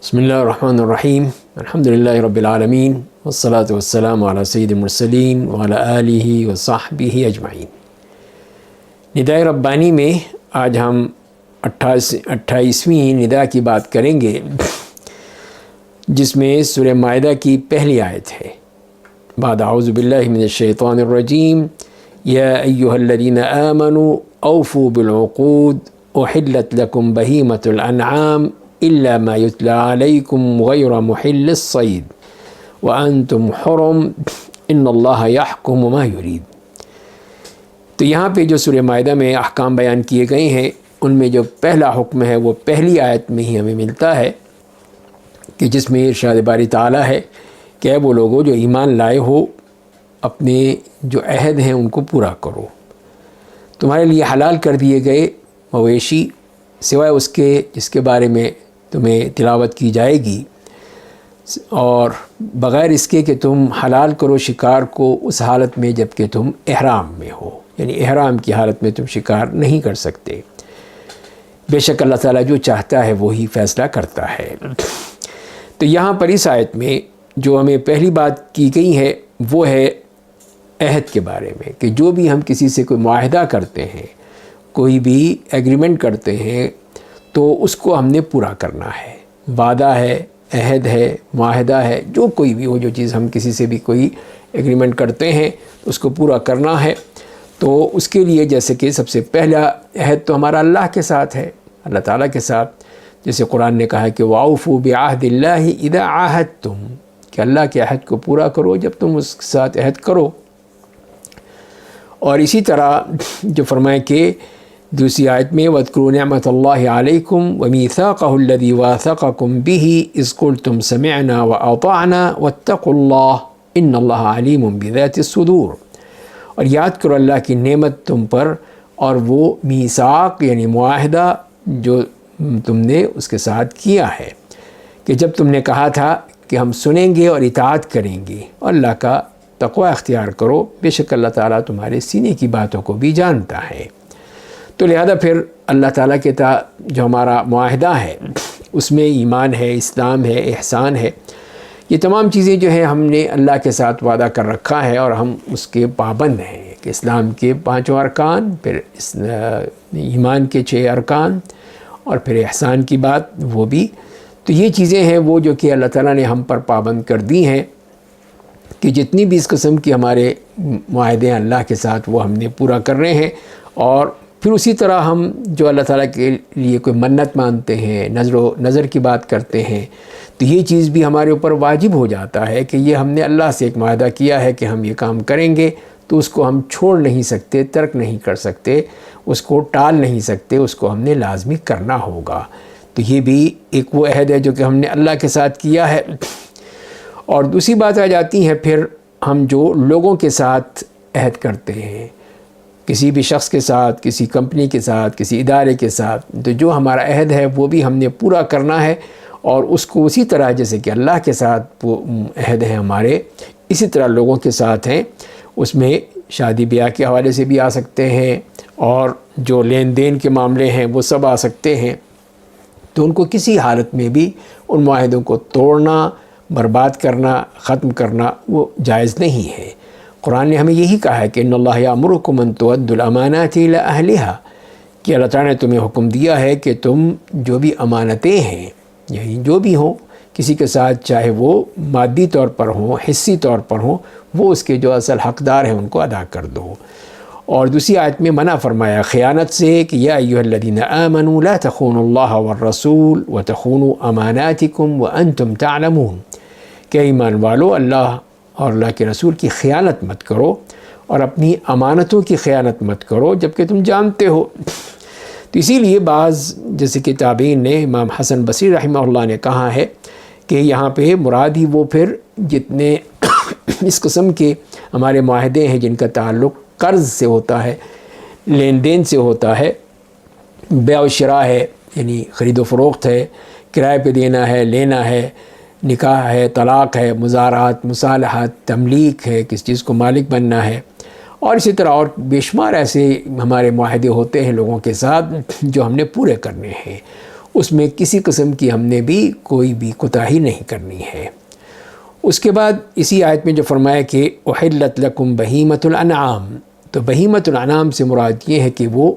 بسم اللہ الرحمن الرحیم الحمدللہ رب العالمین والصلاة والسلام علی سید المرسلین وعلی آلہ وصحبہ اجمعین۔ نداء ربانی میں آج ہم 28ویں ندا کی بات کریں گے، جس میں سورہ مائدہ کی پہلی آیت ہے۔ بعد اعوذ باللہ من الشیطان الرجیم، یا ایہا الذین آمنوا اوفوا بالعقود احلت لکم بہیمۃ الانعام الا ما یتلی علیکم غیر محل الصید وانتم حرم ان اللہ یحکم ما یرید۔ تو یہاں پہ جو سورہ مائدہ میں احکام بیان کیے گئے ہیں، ان میں جو پہلا حکم ہے وہ پہلی آیت میں ہی ہمیں ملتا ہے، کہ جس میں ارشاد باری تعالیٰ ہے کہ اے وہ لوگوں جو ایمان لائے ہو، اپنے جو عہد ہیں ان کو پورا کرو۔ تمہارے لیے حلال کر دیے گئے مویشی سوائے اس کے جس کے بارے میں تمہیں تلاوت کی جائے گی، اور بغیر اس کے کہ تم حلال کرو شکار کو اس حالت میں جب کہ تم احرام میں ہو، یعنی احرام کی حالت میں تم شکار نہیں کر سکتے۔ بے شک اللہ تعالیٰ جو چاہتا ہے وہی فیصلہ کرتا ہے۔ تو یہاں پر اس آیت میں جو ہمیں پہلی بات کی گئی ہے وہ ہے عہد کے بارے میں، کہ جو بھی ہم کسی سے کوئی معاہدہ کرتے ہیں، کوئی بھی ایگریمنٹ کرتے ہیں، تو اس کو ہم نے پورا کرنا ہے۔ وعدہ ہے، عہد ہے، معاہدہ ہے، جو کوئی بھی ہو، جو چیز ہم کسی سے بھی کوئی ایگریمنٹ کرتے ہیں تو اس کو پورا کرنا ہے۔ تو اس کے لیے جیسے کہ سب سے پہلا عہد تو ہمارا اللہ کے ساتھ ہے، اللہ تعالیٰ کے ساتھ، جیسے قرآن نے کہا کہ وَأَوْفُوا بِعَهْدِ اللَّهِ إِذَا عَاهَدتُّمْ، کہ اللہ کے عہد کو پورا کرو جب تم اس کے ساتھ عہد کرو۔ اور اسی طرح جو فرمائے کہ دوسری آیت میں وَاذْكُرُوا نِعْمَةَ اللَّهِ عَلَيْكُمْ وَمِيثَاقَهُ الَّذِي وَاثَقَكُمْ بِهِ إِذْ قُلْتُمْ سَمِعْنَا وَأَطَعْنَا وَاتَّقُوا اللَّهَ إِنَّ اللَّهَ عَلِيمٌ بِذَاتِ الصُّدُورِ۔ اور یاد کرو اللہ کی نعمت تم پر، اور وہ میثاق یعنی معاہدہ جو تم نے اس کے ساتھ کیا ہے، کہ جب تم نے کہا تھا کہ ہم سنیں گے اور اطاعت کریں گے اور اللہ کا تقوی اختیار کرو، بے شک اللہ تعالیٰ تمہارے سینے کی باتوں کو بھی جانتا ہے۔ تو لہذا پھر اللہ تعالیٰ کے جو ہمارا معاہدہ ہے اس میں ایمان ہے، اسلام ہے، احسان ہے، یہ تمام چیزیں جو ہیں ہم نے اللہ کے ساتھ وعدہ کر رکھا ہے اور ہم اس کے پابند ہیں، کہ اسلام کے 5 ارکان، پھر ایمان کے 6 ارکان، اور پھر احسان کی بات وہ بھی۔ تو یہ چیزیں ہیں وہ جو کہ اللہ تعالیٰ نے ہم پر پابند کر دی ہیں، کہ جتنی بھی اس قسم کی ہمارے معاہدے ہیں اللہ کے ساتھ وہ ہم نے پورا کر رہے ہیں۔ اور پھر اسی طرح ہم جو اللہ تعالیٰ کے لیے کوئی منت مانتے ہیں، نظر کی بات کرتے ہیں، تو یہ چیز بھی ہمارے اوپر واجب ہو جاتا ہے کہ یہ ہم نے اللہ سے ایک معاہدہ کیا ہے کہ ہم یہ کام کریں گے، تو اس کو ہم چھوڑ نہیں سکتے، ترک نہیں کر سکتے، اس کو ٹال نہیں سکتے، اس کو ہم نے لازمی کرنا ہوگا۔ تو یہ بھی ایک وہ عہد ہے جو کہ ہم نے اللہ کے ساتھ کیا ہے۔ اور دوسری بات آ جاتی ہے پھر ہم جو لوگوں کے ساتھ عہد کرتے ہیں، کسی بھی شخص کے ساتھ، کسی کمپنی کے ساتھ، کسی ادارے کے ساتھ، تو جو ہمارا عہد ہے وہ بھی ہم نے پورا کرنا ہے، اور اس کو اسی طرح جیسے کہ اللہ کے ساتھ عہد ہیں ہمارے، اسی طرح لوگوں کے ساتھ ہیں۔ اس میں شادی بیاہ کے حوالے سے بھی آ سکتے ہیں، اور جو لین دین کے معاملے ہیں وہ سب آ سکتے ہیں۔ تو ان کو کسی حالت میں بھی ان معاہدوں کو توڑنا، برباد کرنا، ختم کرنا وہ جائز نہیں ہے۔ قرآن نے ہمیں یہی کہا ہے کہ ان اللہ یامرکم ان تؤدوا الامانات الی اہلہا، کہ اللہ تعالیٰ نے تمہیں حکم دیا ہے کہ تم جو بھی امانتیں ہیں، یعنی جو بھی ہوں کسی کے ساتھ، چاہے وہ مادی طور پر ہوں، حصی طور پر ہوں، وہ اس کے جو اصل حقدار ہیں ان کو ادا کر دو۔ اور دوسری آیت میں منع فرمایا خیانت سے کہ یا ایھا الذین آمنوا لا تخونوا اللہ والرسول وتخونوا اماناتکم وانتم تعلمون، کہ ایمان والو اللہ اور اللہ کے رسول کی خیانت مت کرو، اور اپنی امانتوں کی خیانت مت کرو جبکہ تم جانتے ہو۔ تو اسی لیے بعض جیسے کہ تابعین نے، امام حسن بصری رحمہ اللہ نے کہا ہے کہ یہاں پہ مراد ہی وہ پھر جتنے اس قسم کے ہمارے معاہدے ہیں جن کا تعلق قرض سے ہوتا ہے، لین دین سے ہوتا ہے، بیع و شراء ہے یعنی خرید و فروخت ہے، کرائے پہ دینا ہے، لینا ہے، نکاح ہے، طلاق ہے، مزارات، مصالحات، تملیک ہے، کس چیز کو مالک بننا ہے، اور اسی طرح اور بے شمار ایسے ہمارے معاہدے ہوتے ہیں لوگوں کے ساتھ جو ہم نے پورے کرنے ہیں۔ اس میں کسی قسم کی ہم نے بھی کوئی بھی کوتاہی نہیں کرنی ہے۔ اس کے بعد اسی آیت میں جو فرمایا کہ احلت لکم بہیمۃ الانعام، تو بہیمۃ الانعام سے مراد یہ ہے کہ وہ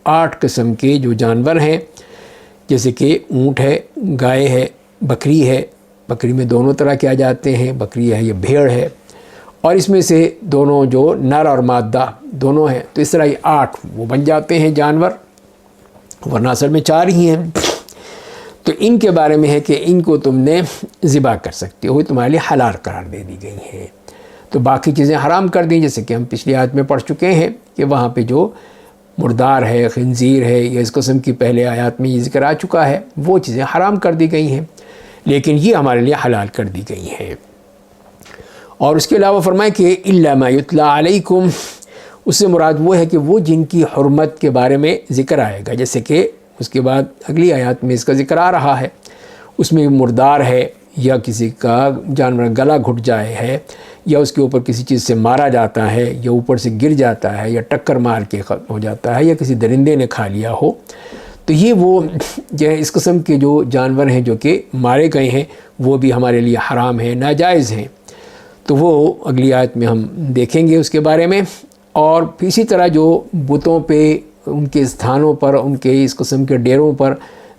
8 قسم کے جو جانور ہیں، جیسے کہ اونٹ ہے، گائے ہے، بکری ہے، بکری میں دونوں طرح کے آ جاتے ہیں، بکری ہے یا بھیڑ ہے، اور اس میں سے دونوں جو نر اور مادہ دونوں ہیں، تو اس طرح یہ 8 وہ بن جاتے ہیں جانور، ورنہ اصل میں 4 ہی ہیں۔ تو ان کے بارے میں ہے کہ ان کو تم نے ذبح کر سکتے ہو، تمہارے لیے حلال قرار دے دی گئی ہیں۔ تو باقی چیزیں حرام کر دیں، جیسے کہ ہم پچھلی آیت میں پڑھ چکے ہیں کہ وہاں پہ جو مردار ہے، خنزیر ہے، یا اس قسم کی پہلے آیات میں یہ ذکر آ چکا ہے، وہ چیزیں حرام کر دی گئی ہیں، لیکن یہ ہمارے لیے حلال کر دی گئی ہیں۔ اور اس کے علاوہ فرمائے کہ الا ما یتلی علیکم، اس سے مراد وہ ہے کہ وہ جن کی حرمت کے بارے میں ذکر آئے گا، جیسے کہ اس کے بعد اگلی آیات میں اس کا ذکر آ رہا ہے، اس میں مردار ہے یا کسی کا جانور گلا گھٹ جائے ہے، یا اس کے اوپر کسی چیز سے مارا جاتا ہے، یا اوپر سے گر جاتا ہے، یا ٹکر مار کے ختم ہو جاتا ہے، یا کسی درندے نے کھا لیا ہو، تو یہ وہ جو اس قسم کے جو جانور ہیں جو کہ مارے گئے ہیں، وہ بھی ہمارے لیے حرام ہیں، ناجائز ہیں۔ تو وہ اگلی آیت میں ہم دیکھیں گے اس کے بارے میں۔ اور اسی طرح جو بتوں پہ، ان کے استھانوں پر، ان کے اس قسم کے ڈیروں پر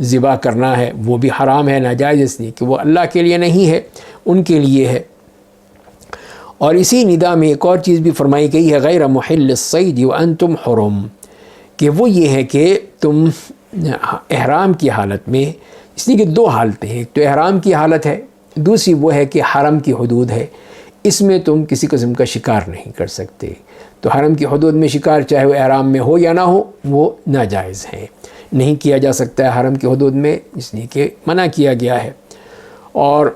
ذبح کرنا ہے، وہ بھی حرام ہے، ناجائز، اس لیے کہ وہ اللہ کے لیے نہیں ہے، ان کے لیے ہے۔ اور اسی ندا میں ایک اور چیز بھی فرمائی گئی ہے، غیر محل الصید وانتم حرم، کہ وہ یہ ہے کہ تم احرام کی حالت میں، اس لیے کہ 2 حالتیں ہیں، ایک تو احرام کی حالت ہے، دوسری وہ ہے کہ حرم کی حدود ہے، اس میں تم کسی قسم کا شکار نہیں کر سکتے۔ تو حرم کی حدود میں شکار چاہے وہ احرام میں ہو یا نہ ہو، وہ ناجائز ہے، نہیں کیا جا سکتا ہے حرم کی حدود میں، اس لیے کہ منع کیا گیا ہے۔ اور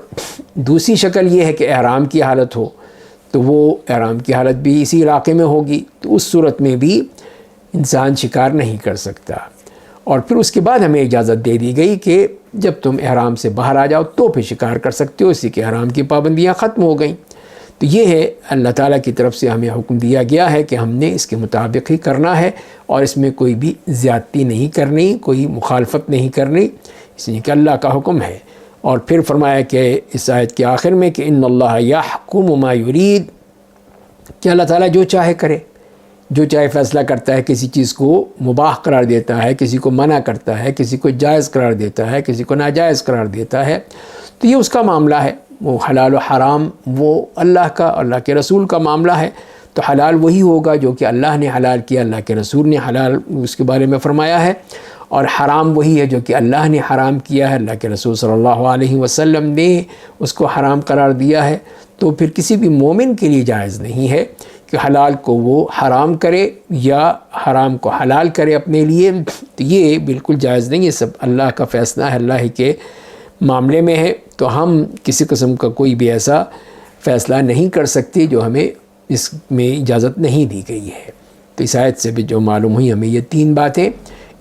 دوسری شکل یہ ہے کہ احرام کی حالت ہو، تو وہ احرام کی حالت بھی اسی علاقے میں ہوگی، تو اس صورت میں بھی انسان شکار نہیں کر سکتا۔ اور پھر اس کے بعد ہمیں اجازت دے دی گئی کہ جب تم احرام سے باہر آ جاؤ تو پھر شکار کر سکتے ہو، اسی کے احرام کی پابندیاں ختم ہو گئیں۔ تو یہ ہے اللہ تعالیٰ کی طرف سے ہمیں حکم دیا گیا ہے کہ ہم نے اس کے مطابق ہی کرنا ہے، اور اس میں کوئی بھی زیادتی نہیں کرنی، کوئی مخالفت نہیں کرنی، اس لیے کہ اللہ کا حکم ہے۔ اور پھر فرمایا کہ اس آیت کے آخر میں کہ ان اللہ یحکم ما یرید، کہ اللہ تعالیٰ جو چاہے کرے، جو چاہے فیصلہ کرتا ہے، کسی چیز کو مباح قرار دیتا ہے، کسی کو منع کرتا ہے، کسی کو جائز قرار دیتا ہے، کسی کو ناجائز قرار دیتا ہے، تو یہ اس کا معاملہ ہے۔ وہ حلال و حرام وہ اللہ کا، اللہ کے رسول کا معاملہ ہے، تو حلال وہی ہوگا جو کہ اللہ نے حلال کیا، اللہ کے رسول نے حلال اس کے بارے میں فرمایا ہے، اور حرام وہی ہے جو کہ اللہ نے حرام کیا ہے، اللہ کے رسول صلی اللہ علیہ وسلم نے اس کو حرام قرار دیا ہے۔ تو پھر کسی بھی مومن کے لیے جائز نہیں ہے کہ حلال کو وہ حرام کرے یا حرام کو حلال کرے اپنے لیے، تو یہ بالکل جائز نہیں ہے، سب اللہ کا فیصلہ ہے، اللہ ہی کے معاملے میں ہے۔ تو ہم کسی قسم کا کوئی بھی ایسا فیصلہ نہیں کر سکتے جو ہمیں اس میں اجازت نہیں دی گئی ہے۔ تو اس آیت سے بھی جو معلوم ہوئی ہمیں یہ 3 باتیں،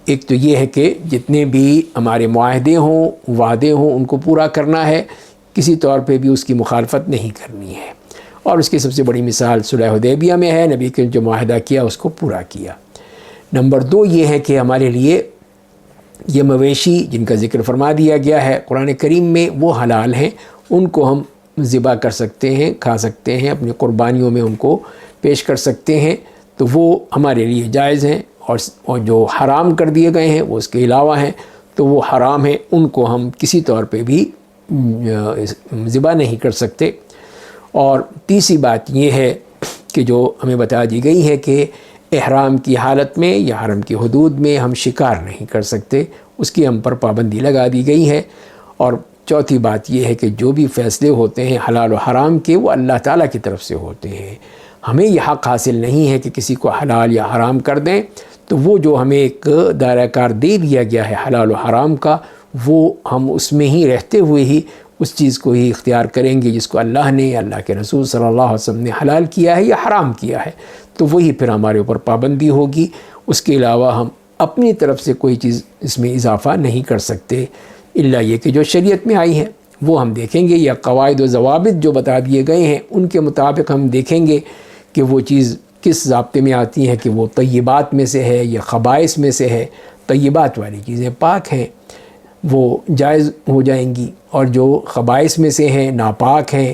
ایک تو یہ ہے کہ جتنے بھی ہمارے معاہدے ہوں، وعدے ہوں، ان کو پورا کرنا ہے، کسی طور پہ بھی اس کی مخالفت نہیں کرنی ہے۔ اور اس کی سب سے بڑی مثال صلح حدیبیہ میں ہے، نبی کے جو معاہدہ کیا اس کو پورا کیا۔ نمبر 2 یہ ہے کہ ہمارے لیے یہ مویشی جن کا ذکر فرما دیا گیا ہے قرآن کریم میں، وہ حلال ہیں، ان کو ہم ذبح کر سکتے ہیں، کھا سکتے ہیں، اپنی قربانیوں میں ان کو پیش کر سکتے ہیں، تو وہ ہمارے لیے جائز ہیں۔ اور جو حرام کر دیے گئے ہیں وہ اس کے علاوہ ہیں، تو وہ حرام ہیں، ان کو ہم کسی طور پہ بھی ذبح نہیں کر سکتے۔ اور تیسری بات یہ ہے کہ جو ہمیں بتا دی گئی ہے کہ احرام کی حالت میں یا حرم کی حدود میں ہم شکار نہیں کر سکتے، اس کی ہم پر پابندی لگا دی گئی ہے۔ اور چوتھی بات یہ ہے کہ جو بھی فیصلے ہوتے ہیں حلال و حرام کے، وہ اللہ تعالیٰ کی طرف سے ہوتے ہیں، ہمیں یہ حق حاصل نہیں ہے کہ کسی کو حلال یا حرام کر دیں۔ تو وہ جو ہمیں ایک دائرہ کار دے دیا گیا ہے حلال و حرام کا، وہ ہم اس میں ہی رہتے ہوئے ہی اس چیز کو ہی اختیار کریں گے جس کو اللہ نے، اللہ کے رسول صلی اللہ علیہ وسلم نے حلال کیا ہے یا حرام کیا ہے، تو وہی پھر ہمارے اوپر پابندی ہوگی۔ اس کے علاوہ ہم اپنی طرف سے کوئی چیز اس میں اضافہ نہیں کر سکتے، الا یہ کہ جو شریعت میں آئی ہیں وہ ہم دیکھیں گے، یا قواعد و ضوابط جو بتا دیے گئے ہیں ان کے مطابق ہم دیکھیں گے کہ وہ چیز کس ضابطے میں آتی ہے، کہ وہ طیبات میں سے ہے یا خبائث میں سے ہے۔ طیبات والی چیزیں پاک ہیں، وہ جائز ہو جائیں گی، اور جو خبائث میں سے ہیں، ناپاک ہیں،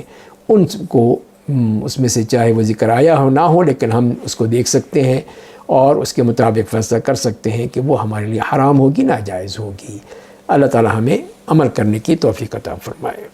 ان کو اس میں سے چاہے وہ ذکر آیا ہو نہ ہو، لیکن ہم اس کو دیکھ سکتے ہیں اور اس کے مطابق فیصلہ کر سکتے ہیں کہ وہ ہمارے لیے حرام ہوگی، ناجائز ہوگی۔ اللہ تعالی ہمیں عمل کرنے کی توفیق عطا فرمائے۔